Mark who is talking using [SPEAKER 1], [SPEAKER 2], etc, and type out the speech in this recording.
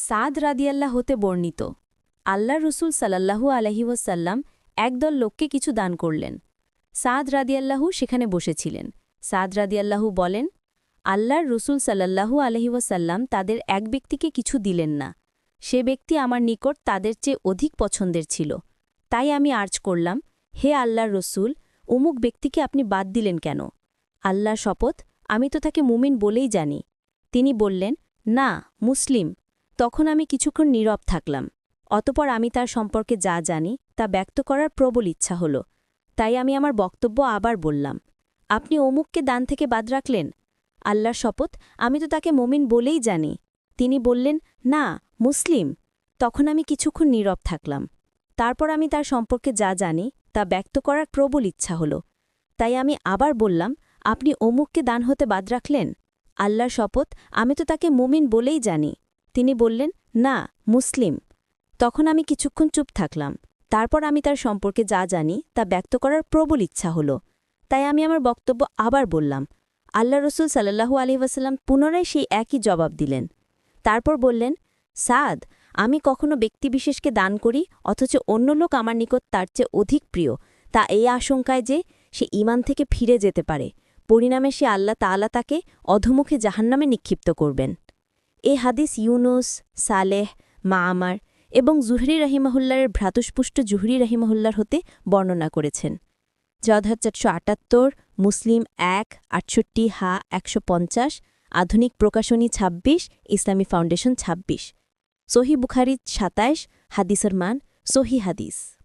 [SPEAKER 1] সাদ রাদিয়াল্লাহ হতে বর্ণিত আল্লাহ রসুল সাল্লাল্লাহু আলহি ওয়াসাল্লাম একদল লোককে কিছু দান করলেন। সাদ রাদিয়াল্লাহু সেখানে বসেছিলেন। সাদ রাদিয়াল্লাহু বলেন, আল্লাহর রসুল সাল্লাল্লাহু আলহি ওয়াসাল্লাম তাদের এক ব্যক্তিকে কিছু দিলেন না। সে ব্যক্তি আমার নিকট তাদের চেয়ে অধিক পছন্দের ছিল। তাই আমি আর্জ করলাম, হে আল্লাহর রসুল, অমুক ব্যক্তিকে আপনি বাদ দিলেন কেন? আল্লাহর শপথ, আমি তো তাকে মুমিন বলেই জানি। তিনি বললেন, না, মুসলিম। তখন আমি কিছুক্ষণ নীরব থাকলাম। অতপর আমি তার সম্পর্কে যা জানি তা ব্যক্ত করার প্রবল ইচ্ছা হল। তাই আমি আমার বক্তব্য আবার বললাম, আপনি অমুককে দান থেকে বাদ রাখলেন? আল্লাহর শপথ, আমি তো তাকে মুমিন বলেই জানি। তিনি বললেন, না, মুসলিম। তখন আমি কিছুক্ষণ নীরব থাকলাম। তারপর আমি তার সম্পর্কে যা জানি তা ব্যক্ত করার প্রবল ইচ্ছা হল। তাই আমি আবার বললাম, আপনি অমুককে দান হতে বাদ রাখলেন? আল্লাহর শপথ, আমি তো তাকে মুমিন বলেই জানি। তিনি বললেন, না, মুসলিম। তখন আমি কিছুক্ষণ চুপ থাকলাম। তারপর আমি তার সম্পর্কে যা জানি তা ব্যক্ত করার প্রবল ইচ্ছা হল। তাই আমি আমার বক্তব্য আবার বললাম। আল্লাহ রসুল সাল্লাল্লাহু আলাইহি ওয়াসাল্লাম পুনরায় সেই একই জবাব দিলেন। তারপর বললেন, সাদ, আমি কখনো ব্যক্তিবিশেষকে দান করি অথচ অন্য লোক আমার নিকট তার চেয়ে অধিক প্রিয়, তা এই আশঙ্কায় যে সে ঈমান থেকে ফিরে যেতে পারে। পরিণামে সে আল্লাহ তাআলা তাকে অধোমুখে জাহান্নামে নিক্ষিপ্ত করবেন। এ হাদিস ইউনুস, সালেহ, মাআমার এবং জুহরি রাহিমাহুল্লাহের ভ্রাতুষ্পুষ্ট জুহরি রাহিমাহুল্লার হতে বর্ণনা করেছেন। যধার 478, মুসলিম 1, 68 হা 150, আধুনিক প্রকাশনী 26, ইসলামী ফাউন্ডেশন 26, সহি বুখারি 27, হাদিসের মান সহি হাদিস।